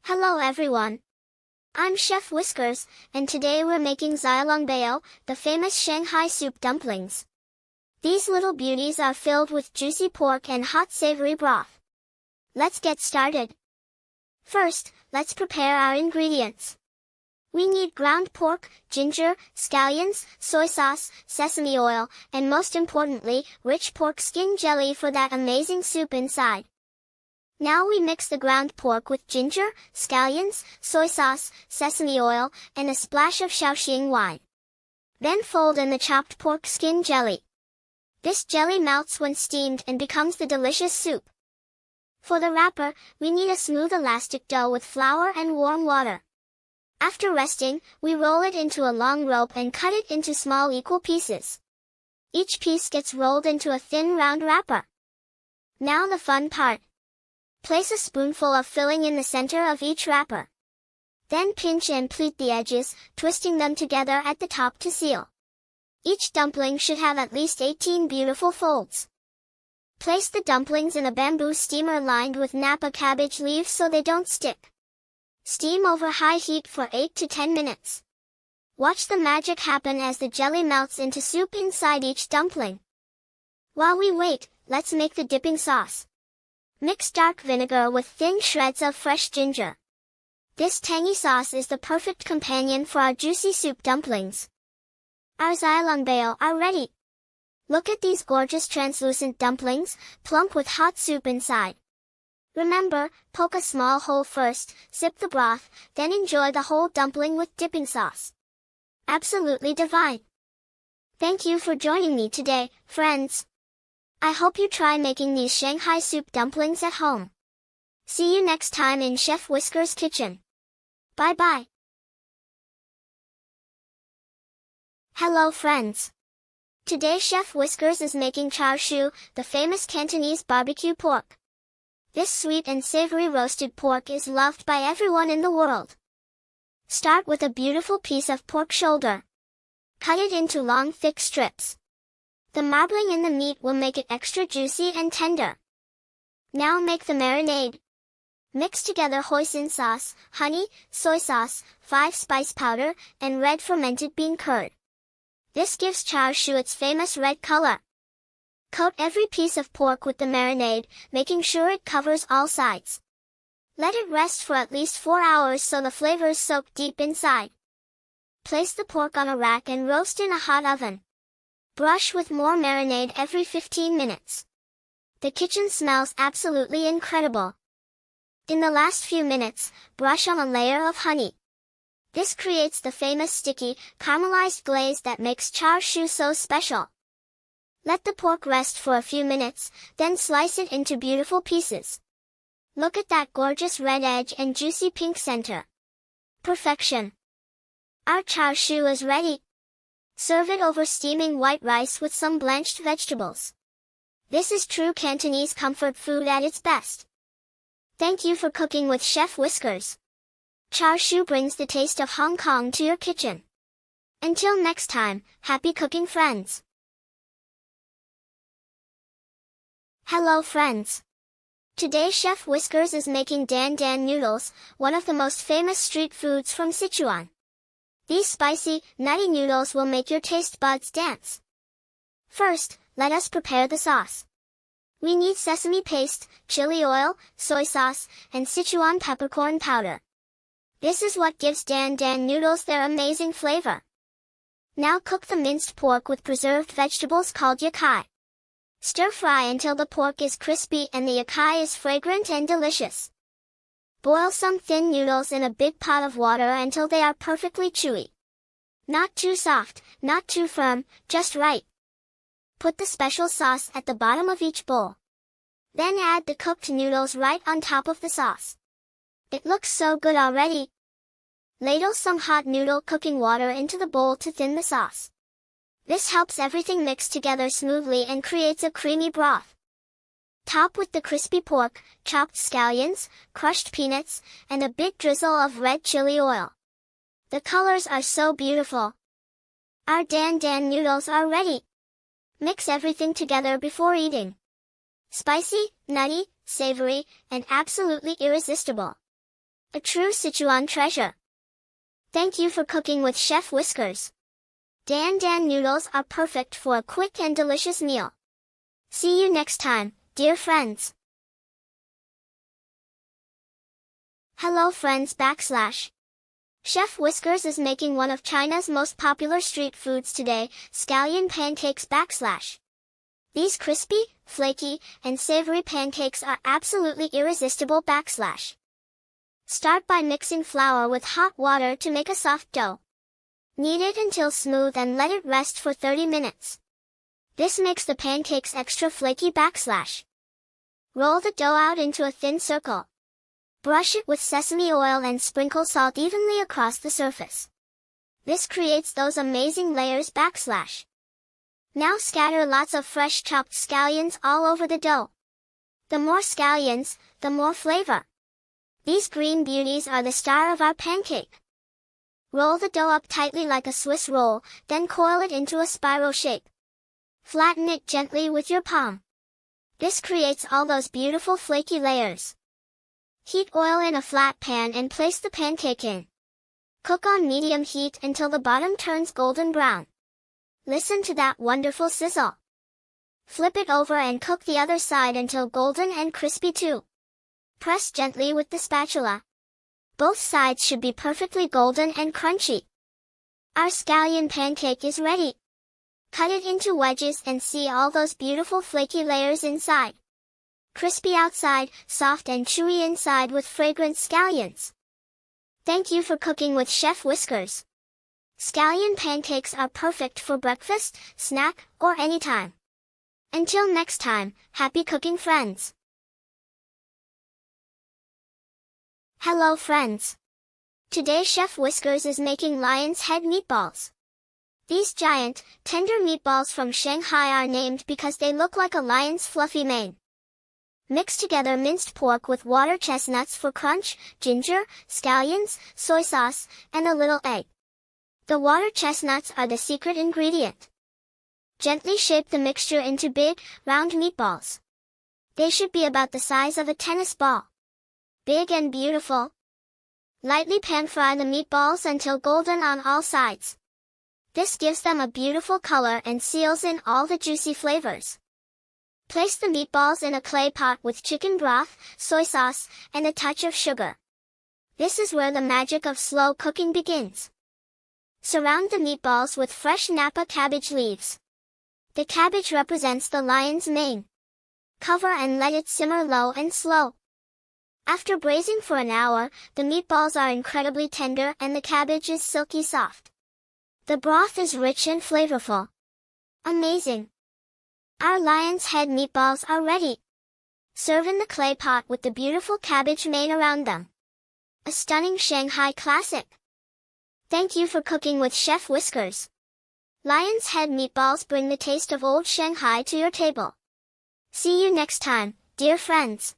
Hello everyone. I'm Chef Whiskers, and today we're making Xiaolongbao, the famous Shanghai soup dumplings. These little beauties are filled with juicy pork and hot savory broth. Let's get started. First, let's prepare our ingredients. We need ground pork, ginger, scallions, soy sauce, sesame oil, and most importantly, rich pork skin jelly for that amazing soup inside. Now we mix the ground pork with ginger, scallions, soy sauce, sesame oil, and a splash of Shaoxing wine. Then fold in the chopped pork skin jelly. This jelly melts when steamed and becomes the delicious soup. For the wrapper, we need a smooth elastic dough with flour and warm water. After resting, we roll it into a long rope and cut it into small equal pieces. Each piece gets rolled into a thin round wrapper. Now the fun part. Place a spoonful of filling in the center of each wrapper. Then pinch and pleat the edges, twisting them together at the top to seal. Each dumpling should have at least 18 beautiful folds. Place the dumplings in a bamboo steamer lined with Napa cabbage leaves so they don't stick. Steam over high heat for 8 to 10 minutes. Watch the magic happen as the jelly melts into soup inside each dumpling. While we wait, let's make the dipping sauce. Mix dark vinegar with thin shreds of fresh ginger. This tangy sauce is the perfect companion for our juicy soup dumplings. Our Xiaolongbao are ready. Look at these gorgeous translucent dumplings, plump with hot soup inside. Remember, poke a small hole first, sip the broth, then enjoy the whole dumpling with dipping sauce. Absolutely divine. Thank you for joining me today, friends. I hope you try making these Shanghai soup dumplings at home. See you next time in Chef Whiskers' kitchen. Bye bye. Hello friends. Today Chef Whiskers is making Char Siu, the famous Cantonese barbecue pork. This sweet and savory roasted pork is loved by everyone in the world. Start with a beautiful piece of pork shoulder. Cut it into long thick strips. The marbling in the meat will make it extra juicy and tender. Now make the marinade. Mix together hoisin sauce, honey, soy sauce, 5 spice powder, and red fermented bean curd. This gives Char Siu its famous red color. Coat every piece of pork with the marinade, making sure it covers all sides. Let it rest for at least 4 hours so the flavors soak deep inside. Place the pork on a rack and roast in a hot oven. Brush with more marinade every 15 minutes. The kitchen smells absolutely incredible. In the last few minutes, brush on a layer of honey. This creates the famous sticky, caramelized glaze that makes Char Siu so special. Let the pork rest for a few minutes, then slice it into beautiful pieces. Look at that gorgeous red edge and juicy pink center. Perfection. Our Char Siu is ready. Serve it over steaming white rice with some blanched vegetables. This is true Cantonese comfort food at its best. Thank you for cooking with Chef Whiskers. Char Siu brings the taste of Hong Kong to your kitchen. Until next time, happy cooking friends. Hello friends. Today Chef Whiskers is making Dan Noodles, one of the most famous street foods from Sichuan. These spicy, nutty noodles will make your taste buds dance. First, let us prepare the sauce. We need sesame paste, chili oil, soy sauce, and Sichuan peppercorn powder. This is what gives Dan noodles their amazing flavor. Now cook the minced pork with preserved vegetables called yakai. Stir fry until the pork is crispy and the yakai is fragrant and delicious. Boil some thin noodles in a big pot of water until they are perfectly chewy. Not too soft, not too firm, just right. Put the special sauce at the bottom of each bowl. Then add the cooked noodles right on top of the sauce. It looks so good already. Ladle some hot noodle cooking water into the bowl to thin the sauce. This helps everything mix together smoothly and creates a creamy broth. Top with the crispy pork, chopped scallions, crushed peanuts, and a big drizzle of red chili oil. The colors are so beautiful. Our Dan noodles are ready. Mix everything together before eating. Spicy, nutty, savory, and absolutely irresistible. A true Sichuan treasure. Thank you for cooking with Chef Whiskers. Dan Noodles are perfect for a quick and delicious meal. See you next time, dear friends. Hello friends / Chef Whiskers is making one of China's most popular street foods today, Scallion Pancakes / These crispy, flaky, and savory pancakes are absolutely irresistible / Start by mixing flour with hot water to make a soft dough. Knead it until smooth and let it rest for 30 minutes. This makes the pancakes extra flaky / Roll the dough out into a thin circle. Brush it with sesame oil and sprinkle salt evenly across the surface. This creates those amazing layers / Now scatter lots of fresh chopped scallions all over the dough. The more scallions, the more flavor. These green beauties are the star of our pancake. Roll the dough up tightly like a Swiss roll, then coil it into a spiral shape. Flatten it gently with your palm. This creates all those beautiful flaky layers. Heat oil in a flat pan and place the pancake in. Cook on medium heat until the bottom turns golden brown. Listen to that wonderful sizzle. Flip it over and cook the other side until golden and crispy too. Press gently with the spatula. Both sides should be perfectly golden and crunchy. Our scallion pancake is ready. Cut it into wedges and see all those beautiful flaky layers inside. Crispy outside, soft and chewy inside with fragrant scallions. Thank you for cooking with Chef Whiskers. Scallion pancakes are perfect for breakfast, snack, or anytime. Until next time, happy cooking friends. Hello friends. Today Chef Whiskers is making lion's head meatballs. These giant, tender meatballs from Shanghai are named because they look like a lion's fluffy mane. Mix together minced pork with water chestnuts for crunch, ginger, scallions, soy sauce, and a little egg. The water chestnuts are the secret ingredient. Gently shape the mixture into big, round meatballs. They should be about the size of a tennis ball. Big and beautiful. Lightly pan-fry the meatballs until golden on all sides. This gives them a beautiful color and seals in all the juicy flavors. Place the meatballs in a clay pot with chicken broth, soy sauce, and a touch of sugar. This is where the magic of slow cooking begins. Surround the meatballs with fresh Napa cabbage leaves. The cabbage represents the lion's mane. Cover and let it simmer low and slow. After braising for an hour, the meatballs are incredibly tender and the cabbage is silky soft. The broth is rich and flavorful. Amazing! Our lion's head meatballs are ready. Serve in the clay pot with the beautiful cabbage mane around them. A stunning Shanghai classic. Thank you for cooking with Chef Whiskers. Lion's head meatballs bring the taste of old Shanghai to your table. See you next time, dear friends.